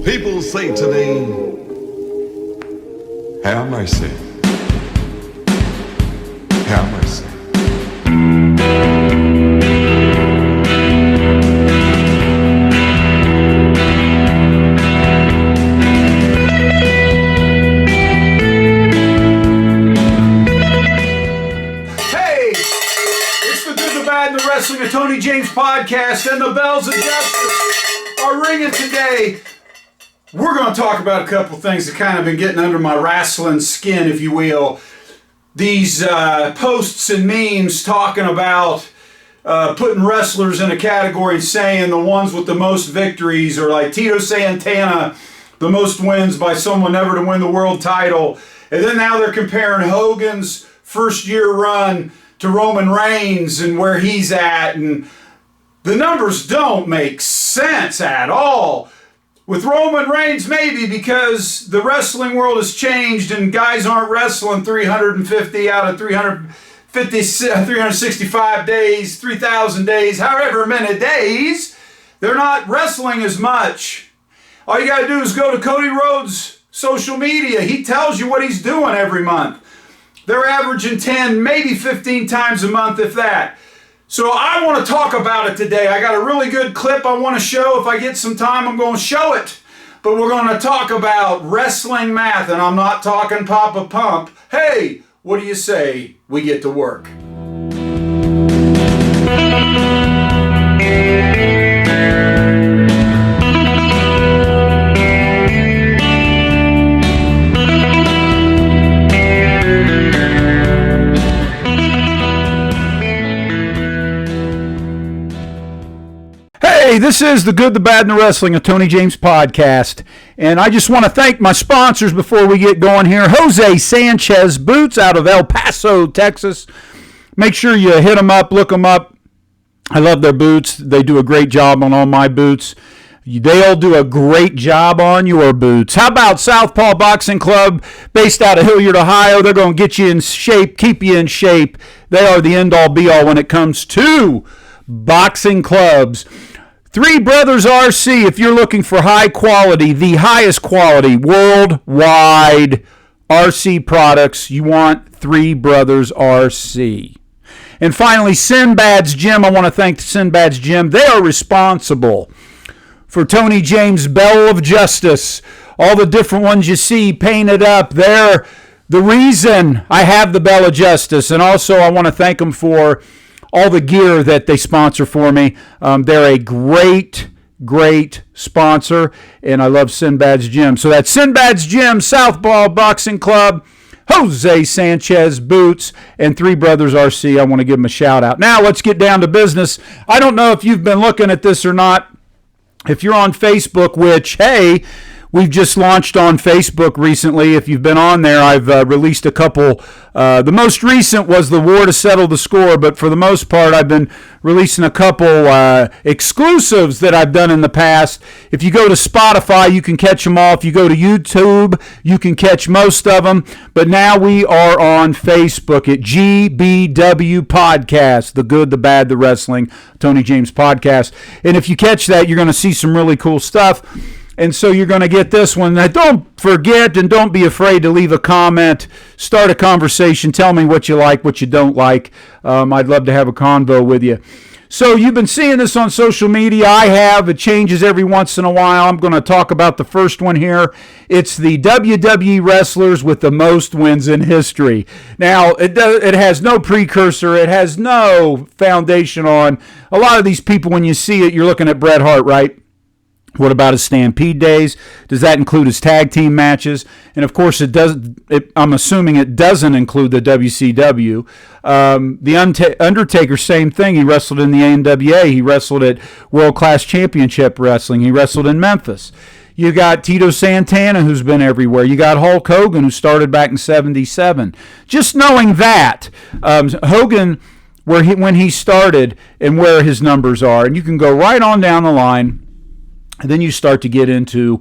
People say today, have mercy, have mercy. Hey, it's the Good, the Bad, and the Wrestling of Tony James podcast, and the bells of justice are ringing today. We're going to talk about a couple things that kind of been getting under my wrestling skin, if you will. These posts and memes talking about putting wrestlers in a category and saying the ones with the most victories, or like Tito Santana, the most wins by someone never to win the world title. And then now they're comparing Hogan's first year run to Roman Reigns and where he's at. And the numbers don't make sense at all. With Roman Reigns, maybe, because the wrestling world has changed and guys aren't wrestling 350 out of 365 days, 3,000 days, however many days. They're not wrestling as much. All you got to do is go to Cody Rhodes' social media. He tells you what he's doing every month. They're averaging 10, maybe 15 times a month, if that. So I want to talk about it today. I got a really good clip I want to show. If I get some time, I'm going to show it. But we're going to talk about wrestling math, and I'm not talking Papa Pump. Hey, what do you say we get to work? Hey, this is the Good, the Bad, and the Wrestling of Tony James podcast. And I just want to thank my sponsors before we get going here. Jose Sanchez Boots out of El Paso, Texas. Make sure you hit them up, look them up. I love their boots. They do a great job on all my boots. They'll do a great job on your boots. How about Southpaw Boxing Club, based out of Hilliard, Ohio? They're going to get you in shape, keep you in shape. They are the end-all, be-all when it comes to boxing clubs. Three Brothers RC, if you're looking for high quality, the highest quality, worldwide RC products, you want Three Brothers RC. And finally, Sinbad's Gym. I want to thank Sinbad's Gym. They are responsible for Tony James' Bell of Justice. All the different ones you see painted up. They're the reason I have the Bell of Justice. And also I want to thank them for all the gear that they sponsor for me. They're a great sponsor, and I love Sinbad's Gym. So that's Sinbad's Gym, Southpaw Boxing Club, Jose Sanchez Boots, and Three Brothers RC. I want to give them a shout out. Now let's get down to business. I don't know if you've been looking at this or not. If you're on Facebook, which, hey, we've just launched on Facebook recently. If you've been on there, I've released a couple. The most recent was the War to Settle the Score, but for the most part, I've been releasing a couple exclusives that I've done in the past. If you go to Spotify, you can catch them all. If you go to YouTube, you can catch most of them. But now we are on Facebook at GBW Podcast, the Good, the Bad, the Wrestling, Tony James Podcast. And if you catch that, you're going to see some really cool stuff. And so you're going to get this one. Now, don't forget and don't be afraid to leave a comment, start a conversation, tell me what you like, what you don't like. I'd love to have a convo with you. So you've been seeing this on social media. I have. It changes every once in a while. I'm going to talk about the first one here. It's the WWE wrestlers with the most wins in history. Now, it has no precursor. It has no foundation on. A lot of these people, when you see it, you're looking at Bret Hart, right? What about his Stampede days? Does that include his tag team matches? And of course, I'm assuming it doesn't include the WCW. The Undertaker, same thing. He wrestled in the ANWA. He wrestled at World Class Championship Wrestling. He wrestled in Memphis. You got Tito Santana, who's been everywhere. You got Hulk Hogan, who started back in '77. Just knowing that, Hogan, when he started and where his numbers are, and you can go right on down the line. And then you start to get into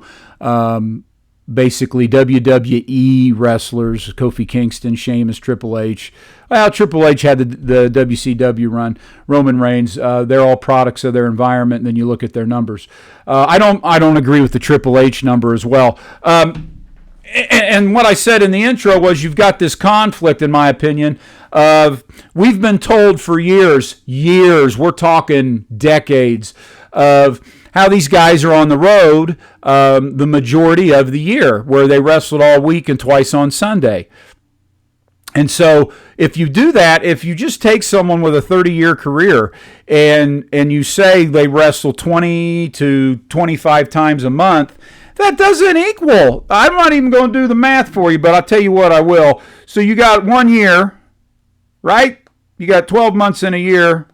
basically WWE wrestlers, Kofi Kingston, Sheamus, Triple H. Well, Triple H had the WCW run. Roman Reigns, they're all products of their environment, and then you look at their numbers. I don't agree with the Triple H number as well. And what I said in the intro was you've got this conflict, in my opinion, of we've been told for years, we're talking decades, of how these guys are on the road the majority of the year, where they wrestled all week and twice on Sunday. And so if you do that, if you just take someone with a 30-year career and you say they wrestle 20 to 25 times a month, that doesn't equal. I'm not even going to do the math for you, but I'll tell you what I will. So you got 1 year, right? You got 12 months in a year.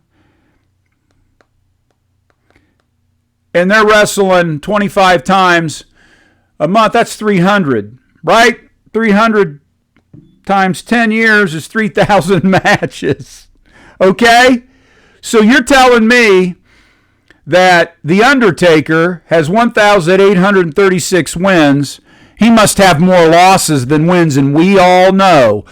And they're wrestling 25 times a month. That's 300, right? 300 times 10 years is 3,000 matches. Okay? So you're telling me that The Undertaker has 1,836 wins. He must have more losses than wins, and we all know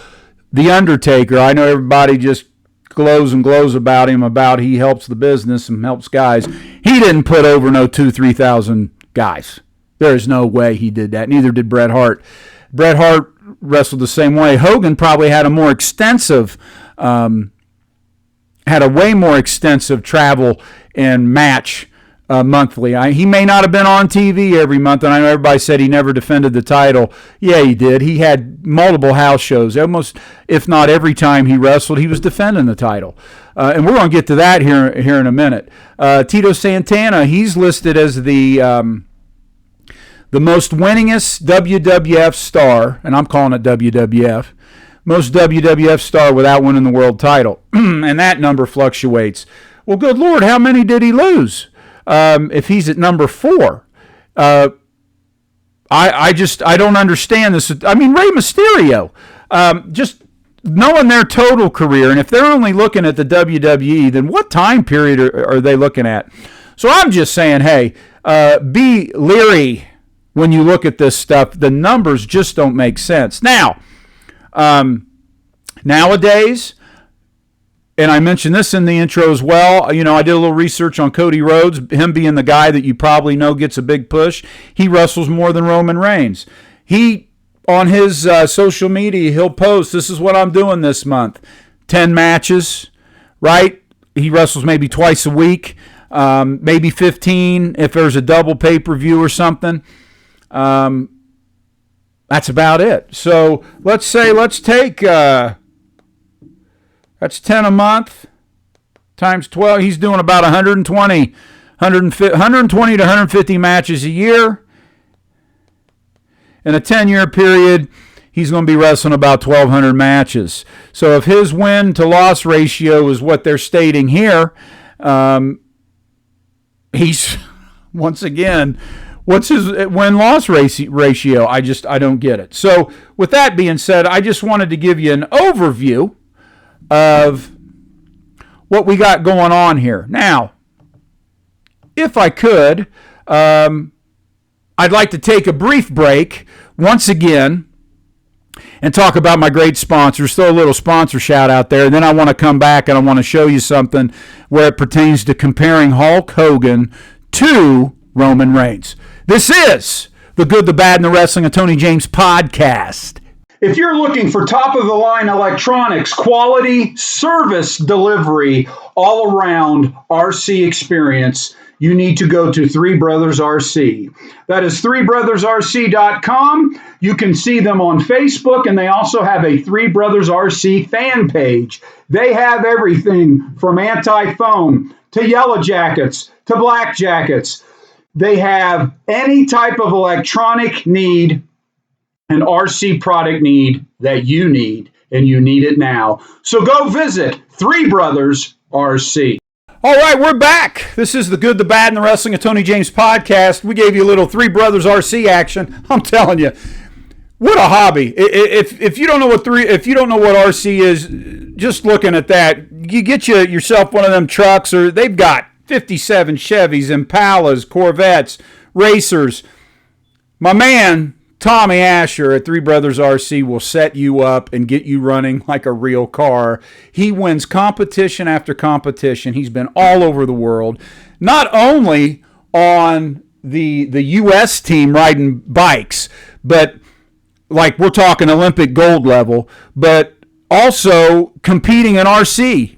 The Undertaker. I know everybody just glows about him, about he helps the business and helps guys. He didn't put over no 3,000 guys. There is no way he did that. Neither did Bret Hart. Bret Hart wrestled the same way. Hogan probably had a more extensive, way more extensive travel and match monthly. He may not have been on TV every month, and I know everybody said he never defended the title. Yeah, he did. He had multiple house shows. Almost, if not every time he wrestled, he was defending the title. And we're going to get to that here in a minute. Tito Santana, he's listed as the most winningest WWF star, and I'm calling it WWF, most WWF star without winning the world title. And that number fluctuates. Well, good Lord, how many did he lose? If he's at number 4, I don't understand this. I mean, Rey Mysterio, just knowing their total career, and if they're only looking at the WWE, then what time period are they looking at? So I'm just saying, hey, be leery when you look at this stuff. The numbers just don't make sense. Now, nowadays, and I mentioned this in the intro as well, you know, I did a little research on Cody Rhodes, him being the guy that you probably know gets a big push. He wrestles more than Roman Reigns. He, on his social media, he'll post, this is what I'm doing this month. 10 matches, right? He wrestles maybe twice a week, maybe 15 if there's a double pay-per-view or something. That's about it. So let's take... That's 10 a month times 12. He's doing about 120 to 150 matches a year. In a 10-year period, he's going to be wrestling about 1,200 matches. So if his win-to-loss ratio is what they're stating here, he's, once again, what's his win-loss ratio? I don't get it. So with that being said, I just wanted to give you an overview of what we got going on here. Now, if I could, I'd like to take a brief break once again and talk about my great sponsors. Throw a little sponsor shout out there. And then I want to come back and I want to show you something where it pertains to comparing Hulk Hogan to Roman Reigns. This is the Good, the Bad, and the Wrestling of Tony James podcast. If you're looking for top-of-the-line electronics, quality, service delivery, all-around RC experience, you need to go to Three Brothers RC. That is threebrothersrc.com. You can see them on Facebook, and they also have a Three Brothers RC fan page. They have everything from anti-foam to yellow jackets to black jackets. They have any type of electronic need, an RC product need that you need, and you need it now. So go visit Three Brothers RC. All right, we're back. This is the Good, the Bad, and the Wrestling of Tony James podcast. We gave you a little Three Brothers RC action. I'm telling you, what a hobby! If you don't know what RC is, just looking at that, you get yourself one of them trucks, or they've got 57 Chevys, Impalas, Corvettes, racers. My man Tommy Asher at Three Brothers RC will set you up and get you running like a real car. He wins competition after competition. He's been all over the world, not only on the U.S. team riding bikes, but like we're talking Olympic gold level, but also competing in RC.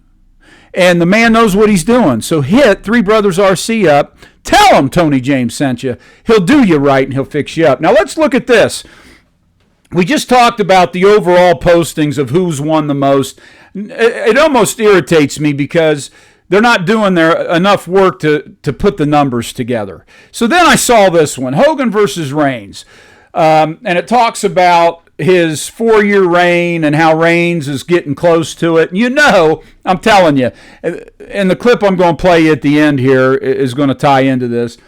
And the man knows what he's doing. So hit Three Brothers RC up. Tell him Tony James sent you. He'll do you right and he'll fix you up. Now let's look at this. We just talked about the overall postings of who's won the most. It almost irritates me because they're not doing enough work to put the numbers together. So then I saw this one, Hogan versus Reigns. And it talks about his 4-year reign and how Reigns is getting close to it. You know, I'm telling you, and the clip I'm going to play at the end here is going to tie into this.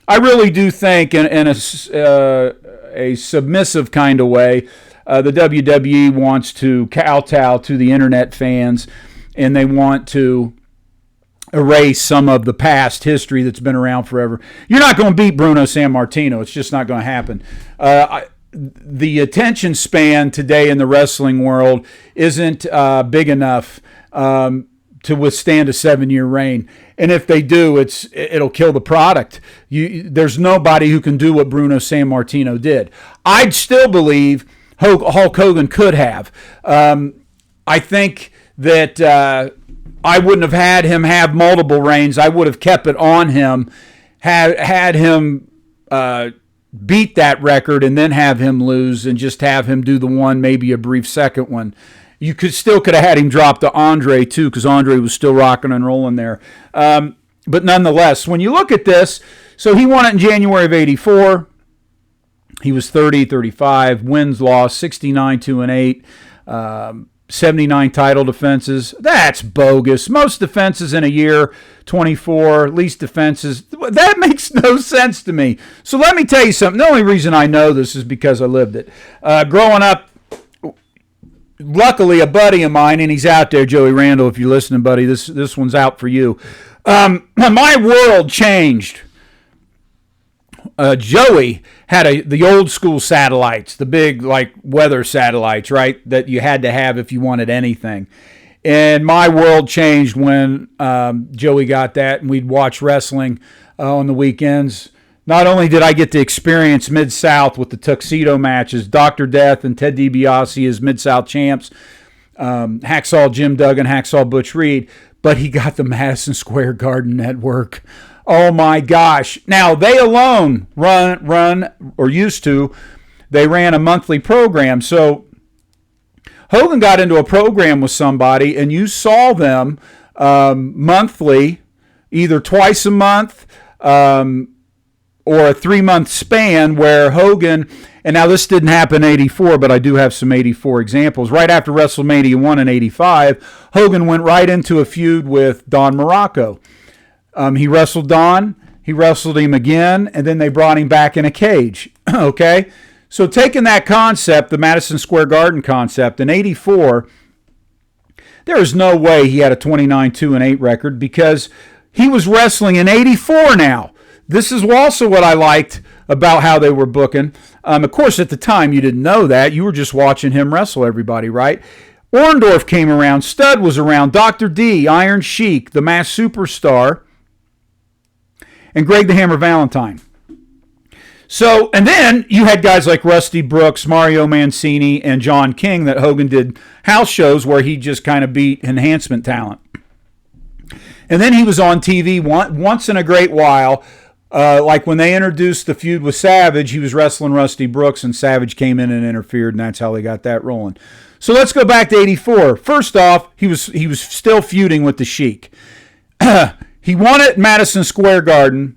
I really do think in a submissive kind of way, the WWE wants to kowtow to the internet fans, and they want to erase some of the past history that's been around forever. You're not going to beat Bruno Sammartino. It's just not going to happen. The attention span today in the wrestling world isn't big enough to withstand a 7-year reign. And if they do, it'll kill the product. There's nobody who can do what Bruno Sammartino did. I'd still believe Hulk Hogan could have. I think that I wouldn't have had him have multiple reigns. I would have kept it on him, had him beat that record and then have him lose and just have him do the one, maybe a brief second one. You could have had him drop to Andre too, because Andre was still rocking and rolling there. But nonetheless, when you look at this, so he won it in January of 84. He was 30-35, wins, loss, 69-8, 79 title defenses. That's bogus. Most defenses in a year, 24, least defenses. That makes no sense to me. So let me tell you something. The only reason I know this is because I lived it. Growing up, luckily a buddy of mine, and he's out there, Joey Randall, if you're listening, buddy, this one's out for you. My world changed. Joey had the old school satellites, the big like weather satellites, right, that you had to have if you wanted anything. And my world changed when Joey got that, and we'd watch wrestling on the weekends. Not only did I get to experience Mid-South with the tuxedo matches, Dr. Death and Ted DiBiase as Mid-South champs, Hacksaw Jim Duggan, Hacksaw Butch Reed, but he got the Madison Square Garden Network. Oh my gosh. Now, they alone run or used to, they ran a monthly program. So Hogan got into a program with somebody, and you saw them monthly, either twice a month or a 3-month span where Hogan, and now this didn't happen in 84, but I do have some 84 examples. Right after WrestleMania 1 in 85, Hogan went right into a feud with Don Morocco. He wrestled Don, he wrestled him again, and then they brought him back in a cage. Okay? So taking that concept, the Madison Square Garden concept, in 84, there is no way he had a 29-2-8 record because he was wrestling in 84 now. This is also what I liked about how they were booking. Of course, at the time, you didn't know that. You were just watching him wrestle everybody, right? Orndorff came around. Studd was around. Dr. D, Iron Sheik, the Masked Superstar, and Greg the Hammer Valentine. So, and then you had guys like Rusty Brooks, Mario Mancini, and John King that Hogan did house shows where he just kind of beat enhancement talent. And then he was on TV once in a great while. Like when they introduced the feud with Savage, he was wrestling Rusty Brooks, and Savage came in and interfered, and that's how they got that rolling. So let's go back to 84. First off, he was still feuding with the Sheik. He won it at Madison Square Garden.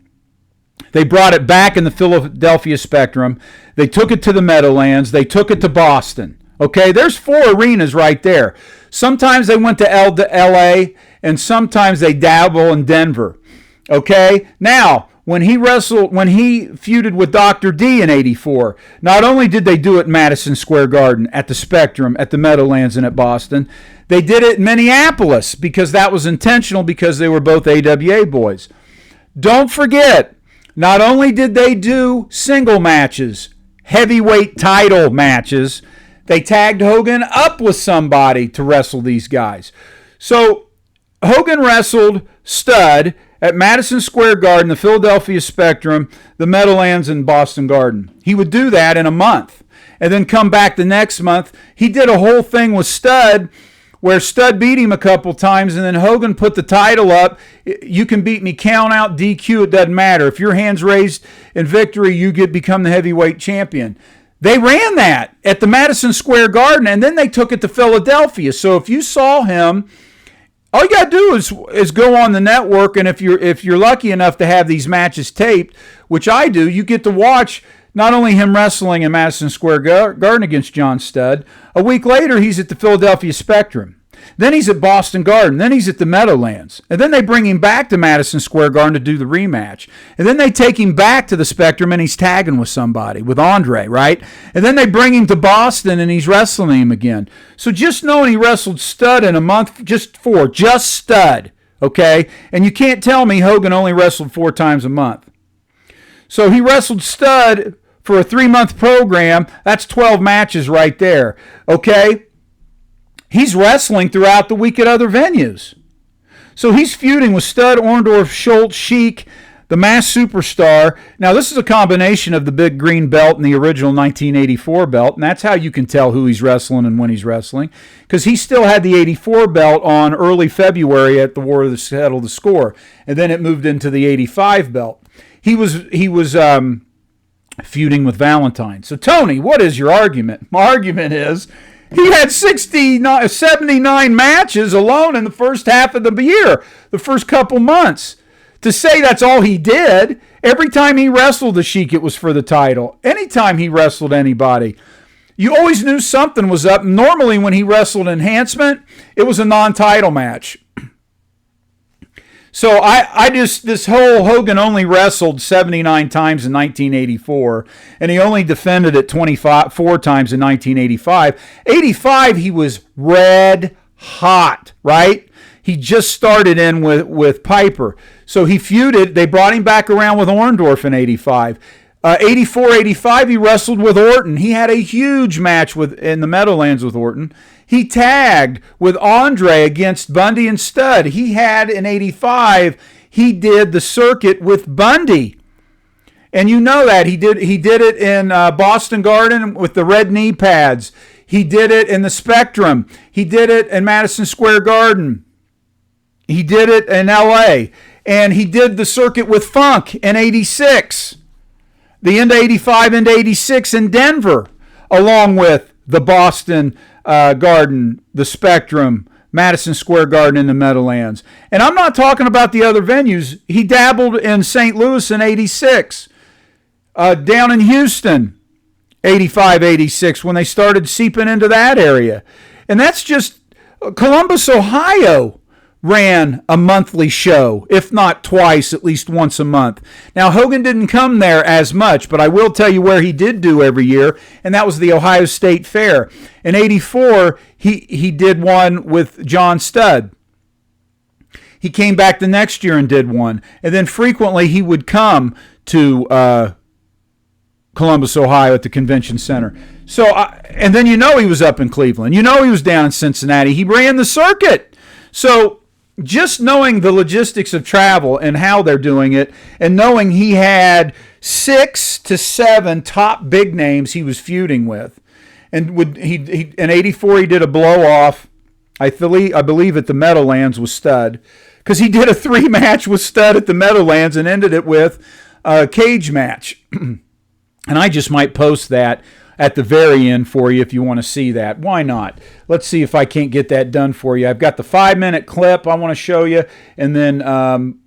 They brought it back in the Philadelphia Spectrum. They took it to the Meadowlands. They took it to Boston. Okay, there's 4 arenas right there. Sometimes they went to L.A., and sometimes they dabble in Denver. Okay, now, when he feuded with Dr. D in 84, not only did they do it in Madison Square Garden, at the Spectrum, at the Meadowlands, and at Boston, they did it in Minneapolis because that was intentional because they were both AWA boys. Don't forget, not only did they do single matches, heavyweight title matches, they tagged Hogan up with somebody to wrestle these guys. So Hogan wrestled Stud at Madison Square Garden, the Philadelphia Spectrum, the Meadowlands, and Boston Garden. He would do that in a month and then come back the next month. He did a whole thing with Stud where Stud beat him a couple times, and then Hogan put the title up. You can beat me, count out, DQ, it doesn't matter. If your hand's raised in victory, you become the heavyweight champion. They ran that at the Madison Square Garden, and then they took it to Philadelphia. So if you saw him, all you got to do is go on the network, and if you're lucky enough to have these matches taped, which I do, you get to watch not only him wrestling in Madison Square Garden against John Studd. A week later, he's at the Philadelphia Spectrum. Then he's at Boston Garden. Then he's at the Meadowlands. And then they bring him back to Madison Square Garden to do the rematch. And then they take him back to the Spectrum, and he's tagging with somebody, with Andre, right? And then they bring him to Boston, and he's wrestling him again. So just knowing he wrestled Stud in a month, just Stud, okay? And you can't tell me Hogan only wrestled 4 times a month. So he wrestled Stud for a 3-month program. That's 12 matches right there, okay? He's wrestling throughout the week at other venues. So he's feuding with Stud, Orndorff, Schultz, Sheik, the Masked Superstar. Now, this is a combination of the big green belt and the original 1984 belt, and that's how you can tell who he's wrestling and when he's wrestling, because he still had the 84 belt on early February at the War of the Settle the Score, and then it moved into the 85 belt. He was feuding with Valentine. So, Tony, what is your argument? My argument is he had 79 matches alone in the first half of the year, the first couple months. To say that's all he did, every time he wrestled the Sheik, it was for the title. Anytime he wrestled anybody, you always knew something was up. Normally when he wrestled Enhancement, it was a non-title match. So this whole Hogan only wrestled 79 times in 1984, and he only defended it 4 times in 1985. 85, he was red hot, right? He just started in with Piper. So he feuded. They brought him back around with Orndorff in 85. 84, 85, he wrestled with Orton. He had a huge match in the Meadowlands with Orton. He tagged with Andre against Bundy and Stud. He had in 85, he did the circuit with Bundy. And you know that. He did it in Boston Garden with the red knee pads. He did it in the Spectrum. He did it in Madison Square Garden. He did it in L.A. And he did the circuit with Funk in 86. The end of 85 into 86 in Denver, along with the Boston Garden, the Spectrum, Madison Square Garden, and the Meadowlands. And I'm not talking about the other venues. He dabbled in St. Louis in 86, down in Houston, 85, 86, when they started seeping into that area. And that's just Columbus, Ohio ran a monthly show, if not twice, at least once a month. Now, Hogan didn't come there as much, but I will tell you where he did do every year, and that was the Ohio State Fair. In 84, he did one with John Studd. He came back the next year and did one. And then frequently he would come to Columbus, Ohio at the convention center. So, and then he was up in Cleveland. He was down in Cincinnati. He ran the circuit. So, just knowing the logistics of travel and how they're doing it, and knowing he had 6 to 7 top big names he was feuding with, and in 84 he did a blow off, I believe at the Meadowlands with Stud, because he did a 3-match with Stud at the Meadowlands and ended it with a cage match, and I just might post that at the very end for you if you want to see that. Why not? Let's see if I can't get that done for you. I've got the 5-minute clip I want to show you, and then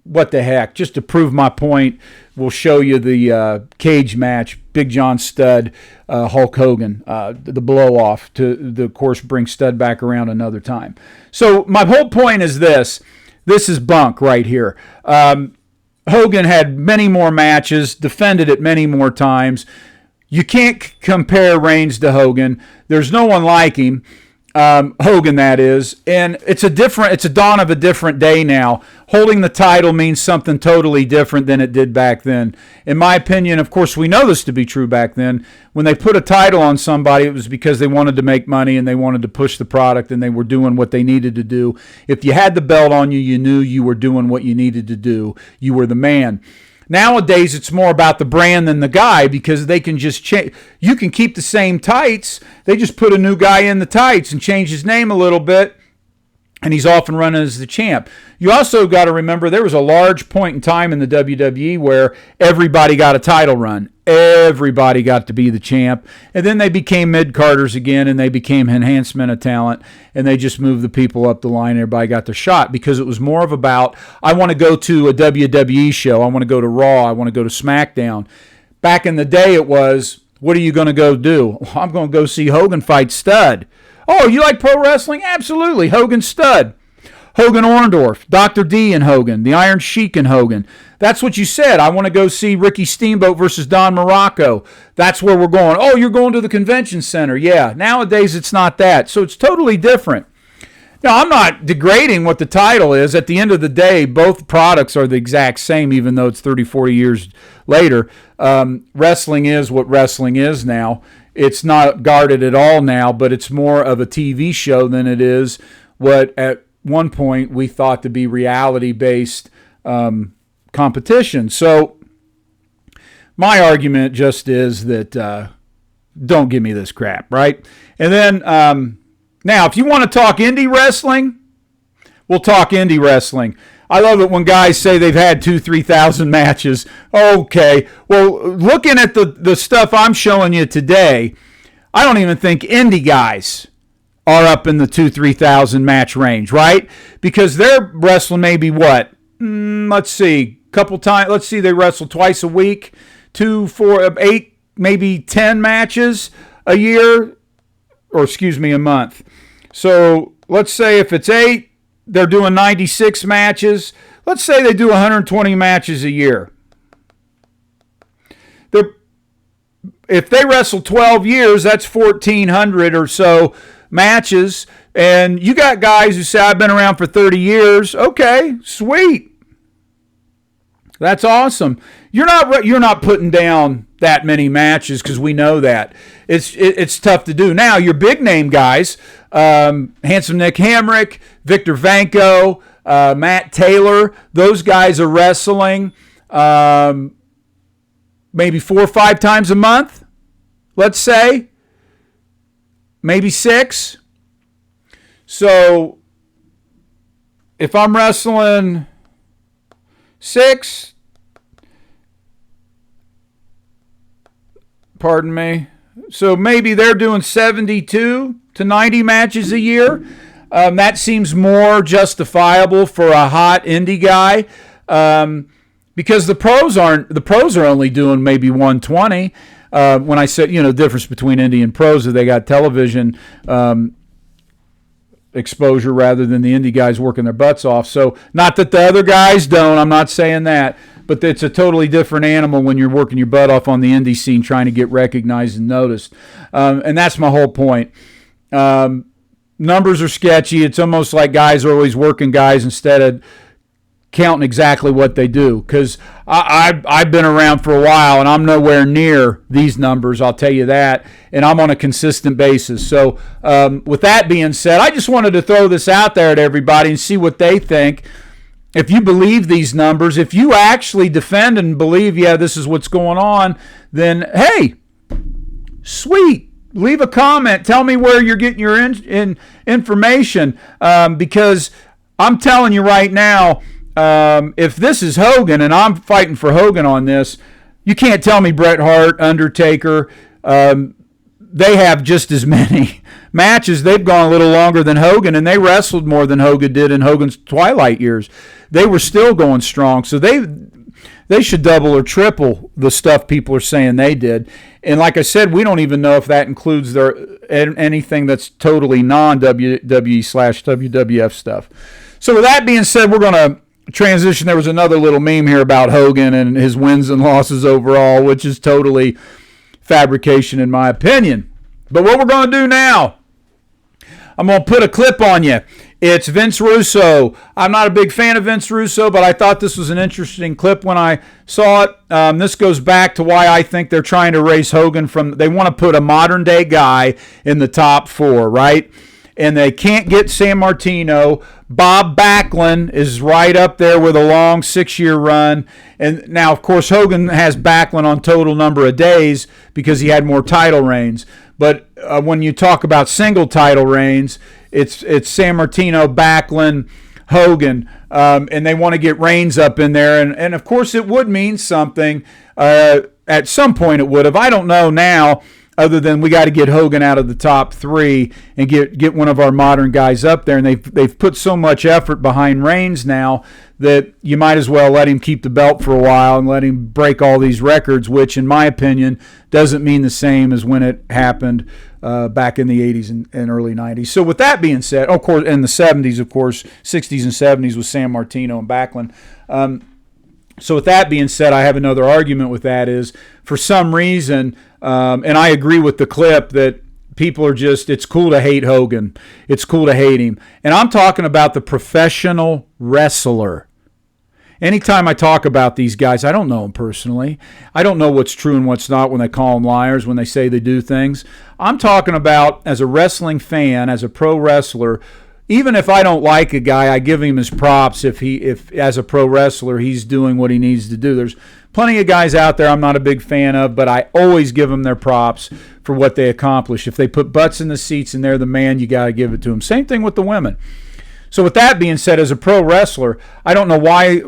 what the heck, just to prove my point, we'll show you the cage match, Big John Studd, Hulk Hogan, the blow-off to, of course, bring Studd back around another time. So my whole point is this. This is bunk right here. Hogan had many more matches, defended it many more times. You can't compare Reigns to Hogan. There's no one like him. Hogan, that is. And it's a dawn of a different day now. Holding the title means something totally different than it did back then. In my opinion, of course, we know this to be true back then. When they put a title on somebody, it was because they wanted to make money and they wanted to push the product and they were doing what they needed to do. If you had the belt on you, you knew you were doing what you needed to do. You were the man. Nowadays, it's more about the brand than the guy because they can just change. You can keep the same tights. They just put a new guy in the tights and change his name a little bit, and he's off and running as the champ. You also got to remember there was a large point in time in the WWE where everybody got a title run. Everybody got to be the champ. And then they became mid-carders again, and they became enhancement of talent, and they just moved the people up the line. Everybody got their shot because it was more of about, I want to go to a WWE show. I want to go to Raw. I want to go to SmackDown. Back in the day, it was, what are you going to go do? Well, I'm going to go see Hogan fight Stud. Oh, you like pro wrestling? Absolutely. Hogan Stud. Hogan Orndorff, Dr. D and Hogan, the Iron Sheik and Hogan. That's what you said. I want to go see Ricky Steamboat versus Don Morocco. That's where we're going. Oh, you're going to the convention center. Yeah, nowadays it's not that. So it's totally different. Now, I'm not degrading what the title is. At the end of the day, both products are the exact same, even though it's 30, 40 years later. Wrestling is what wrestling is now. It's not guarded at all now, but it's more of a TV show than it is what at one point we thought to be reality-based competition. So my argument just is that don't give me this crap, right? And then now, if you want to talk indie wrestling, we'll talk indie wrestling. I love it when guys say they've had 2,000-3,000 matches. Okay, well, looking at the stuff I'm showing you today, I don't even think indie guys are up in the 2,000-3,000 match range, right? Because they're wrestling maybe what? Let's see, couple times. Let's see, they wrestle twice a week, 2, 4, 8, maybe 10 matches a year, or excuse me, a month. So let's say if it's 8, they're doing 96 matches. Let's say they do 120 matches a year. If they wrestle 12 years, that's 1,400 or so matches. And you got guys who say, I've been around for 30 years. Okay, sweet. That's awesome. You're not putting down that many matches because we know that. It's tough to do. Now, your big name guys, Handsome Nick Hamrick, Victor Vanko, Matt Taylor, those guys are wrestling maybe 4 or 5 times a month, let's say. Maybe 6. So if I'm wrestling 6, pardon me, so maybe they're doing 72 to 90 matches a year. That seems more justifiable for a hot indie guy because the pros are only doing maybe 120. When I said, the difference between indie and pros is they got television exposure rather than the indie guys working their butts off. So not that the other guys don't, I'm not saying that, but it's a totally different animal when you're working your butt off on the indie scene trying to get recognized and noticed. And that's my whole point. Numbers are sketchy. It's almost like guys are always working guys instead of counting exactly what they do, because I've been around for a while and I'm nowhere near these numbers, I'll tell you that, and I'm on a consistent basis. So with that being said, I just wanted to throw this out there to everybody and see what they think. If you believe these numbers, if you actually defend and believe, yeah, this is what's going on, then hey, sweet. Leave a comment. Tell me where you're getting your information, because I'm telling you right now, if this is Hogan and I'm fighting for Hogan on this, you can't tell me Bret Hart, Undertaker, they have just as many matches. They've gone a little longer than Hogan, and they wrestled more than Hogan did in Hogan's twilight years. They were still going strong, so they should double or triple the stuff people are saying they did. And like I said, we don't even know if that includes anything that's totally non-WWE/WWF stuff. So with that being said, we're going to transition. There was another little meme here about Hogan and his wins and losses overall, which is totally fabrication in my opinion. But what we're going to do now, I'm going to put a clip on you. It's Vince Russo. I'm not a big fan of Vince Russo, but I thought this was an interesting clip when I saw it. This goes back to why I think they're trying to raise Hogan they want to put a modern day guy in the top 4, right? And they can't get San Martino. Bob Backlund is right up there with a long 6-year run. And now, of course, Hogan has Backlund on total number of days because he had more title reigns. But when you talk about single title reigns, it's San Martino, Backlund, Hogan, and they want to get Reigns up in there. And of course, it would mean something. At some point, it would have. I don't know now, other than we got to get Hogan out of the top 3 and get one of our modern guys up there. And they've put so much effort behind Reigns now that you might as well let him keep the belt for a while and let him break all these records, which, in my opinion, doesn't mean the same as when it happened back in the 80s and early 90s. So with that being said, of course, in the 70s, of course, 60s and 70s with San Martino and Backlund. So with that being said, I have another argument with that is, for some reason, and I agree with the clip, that people are just, it's cool to hate Hogan. It's cool to hate him. And I'm talking about the professional wrestler. Anytime I talk about these guys, I don't know them personally. I don't know what's true and what's not when they call them liars, when they say they do things. I'm talking about, as a wrestling fan, as a pro wrestler, even if I don't like a guy, I give him his props if as a pro wrestler he's doing what he needs to do. There's plenty of guys out there I'm not a big fan of, but I always give them their props for what they accomplish. If they put butts in the seats and they're the man, you got to give it to them. Same thing with the women. So with that being said, as a pro wrestler, I don't know why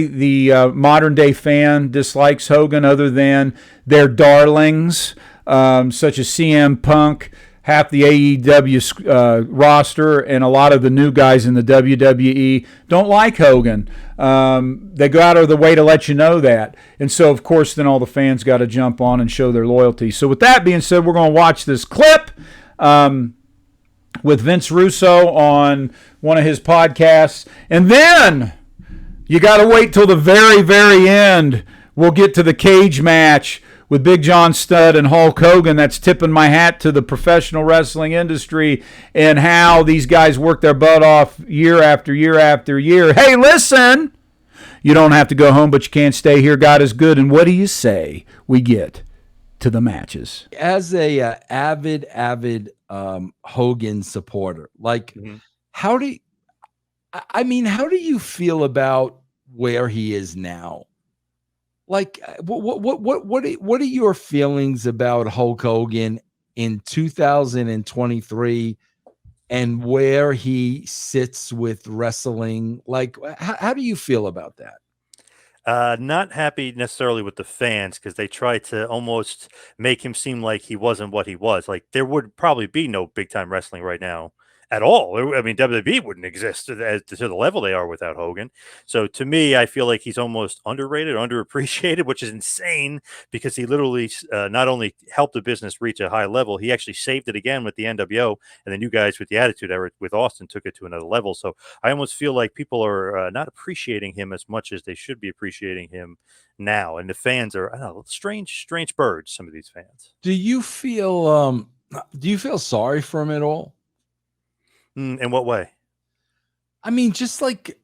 the modern day fan dislikes Hogan, other than their darlings, such as CM Punk, half the AEW roster, and a lot of the new guys in the WWE don't like Hogan. They go out of the way to let you know that. And so, of course, then all the fans got to jump on and show their loyalty. So with that being said, we're going to watch this clip with Vince Russo on one of his podcasts. And then you got to wait till the very, very end. We'll get to the cage match with Big John Studd and Hulk Hogan. That's tipping my hat to the professional wrestling industry and how these guys work their butt off year after year after year. Hey, listen, you don't have to go home, but you can't stay here. God is good. And what do you say we get to the matches? As a avid Hogan supporter, like, how do you feel about where he is now? Like, what are your feelings about Hulk Hogan in 2023 and where he sits with wrestling? Like, how do you feel about that? Not happy necessarily with the fans, because they tried to almost make him seem like he wasn't what he was. Like, there would probably be no big time wrestling right now at all. I mean, WWE wouldn't exist to the level they are without Hogan. So to me, I feel like he's almost underrated, underappreciated, which is insane, because he literally not only helped the business reach a high level, he actually saved it again with the NWO, and the new guys with the Attitude Era with Austin took it to another level. So I almost feel like people are not appreciating him as much as they should be appreciating him now. And the fans are, I don't know, strange birds, some of these fans. Do you feel sorry for him at all? In what way? I mean, just like,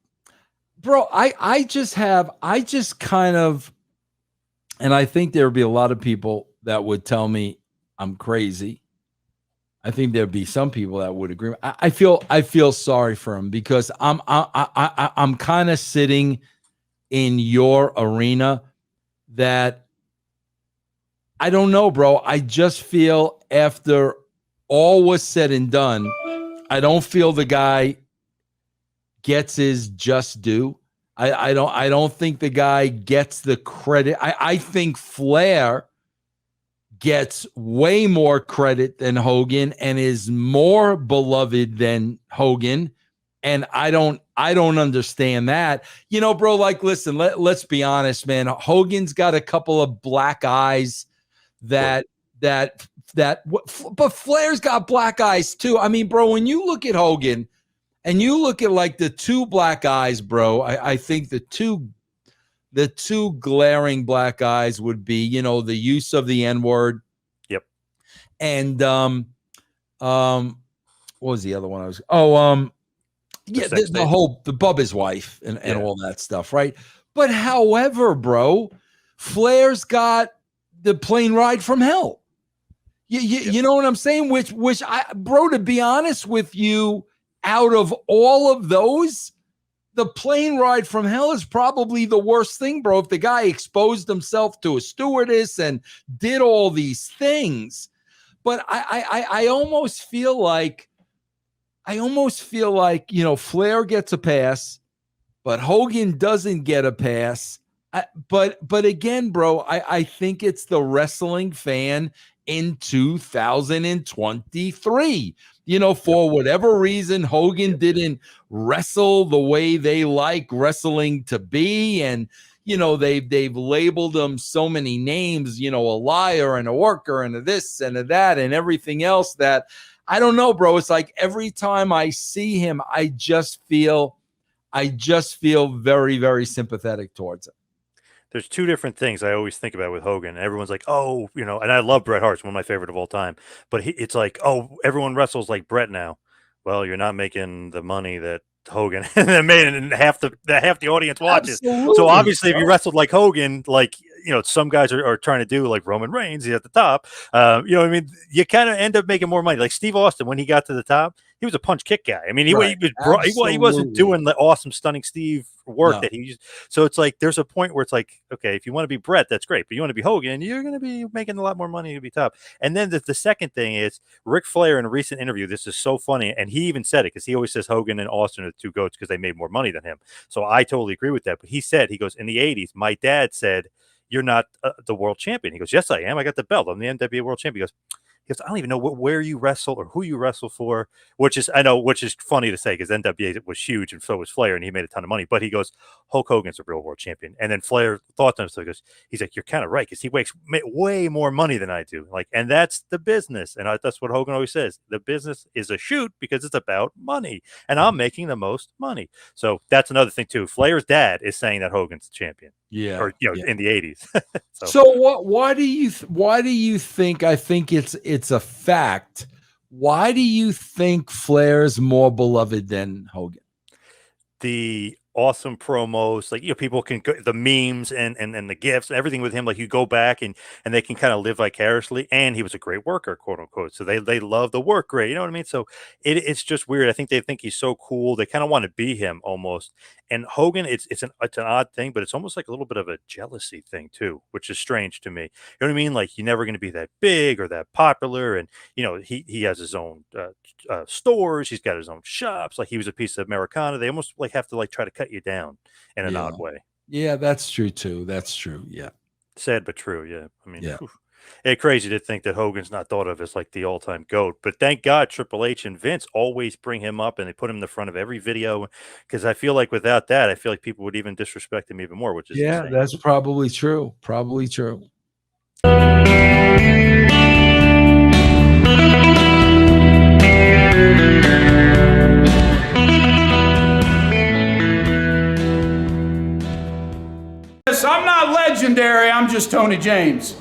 bro, I just kind of, and I think there would be a lot of people that would tell me I'm crazy. I think there'd be some people that would agree. I feel sorry for him, because I'm kind of sitting in your arena that I don't know, bro. I just feel after all was said and done, I don't feel the guy gets his just due. I don't think the guy gets the credit. I think Flair gets way more credit than Hogan and is more beloved than Hogan. And I don't understand that. You know, bro, like, listen, let's be honest, man. Hogan's got a couple of black eyes but Flair's got black eyes too. I mean, bro, when you look at Hogan and you look at like the two black eyes, bro, I think the two glaring black eyes would be, you know, the use of the N-word. Yep. And what was the other one I was? Oh, yeah, sex the tape. whole the Bubba's wife and Yeah. all that stuff, right? But however, bro, Flair's got the plane ride from hell. You know what I'm saying? Which bro, to be honest with you, out of all of those, the plane ride from hell is probably the worst thing, bro. If the guy exposed himself to a stewardess and did all these things, but I almost feel like, Flair gets a pass, but Hogan doesn't get a pass. But again, bro, I think it's the wrestling fan in 2023. For whatever reason, Hogan didn't wrestle the way they like wrestling to be. And, they've labeled him so many names, a liar and a worker and a this and a that and everything else that I don't know, bro. It's like every time I see him, I just feel very, very sympathetic towards him. There's two different things I always think about with Hogan. Everyone's like, oh, and I love Bret Hart. It's one of my favorite of all time. But it's like, oh, everyone wrestles like Bret now. Well, you're not making the money that Hogan made, and half the audience watches. Absolutely, so obviously, bro. if you wrestled like Hogan, like some guys are trying to do like Roman Reigns, he's at the top. You know what I mean? You kind of end up making more money. Like Steve Austin, when he got to the top, he was a punch kick guy. I mean, he wasn't doing the awesome stunning Steve work that he used. So it's like there's a point where it's like, okay, if you want to be Bret, that's great, but you want to be Hogan, you're going to be making a lot more money to be top. And then the second thing is Ric Flair in a recent interview. This is so funny, and he even said it because he always says Hogan and Austin are the two goats because they made more money than him. So I totally agree with that. But he goes, in the 80s, my dad said, "You're not the world champion." He goes, "Yes, I am. I got the belt. I'm the NWA world champion." He goes, I don't even know where you wrestle or who you wrestle for, which is funny to say because NWA was huge and so was Flair and he made a ton of money. But he goes, Hulk Hogan's a real world champion. And then Flair thought to himself, he's like, you're kind of right because he makes way more money than I do. Like, and that's the business. And that's what Hogan always says. The business is a shoot because it's about money and I'm making the most money. So that's another thing too. Flair's dad is saying that Hogan's the champion. Yeah. Or, in the 80s. So why do you think, I think it's a fact. Why do you think Flair's more beloved than Hogan? The awesome promos, like people can go, the memes and the gifts, everything with him, like you go back and they can kind of live vicariously. And he was a great worker, quote unquote. So they love the work rate, you know what I mean? So it's just weird. I think they think he's so cool. They kind of want to be him almost. And Hogan, it's an odd thing, but it's almost like a little bit of a jealousy thing too, which is strange to me. You know what I mean? Like you're never going to be that big or that popular. And he has his own stores. He's got his own shops. Like he was a piece of Americana. They almost like have to like try to cut you down in an odd way. Yeah, that's true too. That's true. Yeah. Sad but true. Yeah. I mean, yeah. It's crazy to think that Hogan's not thought of as like the all-time GOAT, but thank God Triple H and Vince always bring him up and they put him in the front of every video because I feel like without that, I feel like people would even disrespect him even more, which is insane. That's probably true. Probably true. I'm not legendary. I'm just Tony James.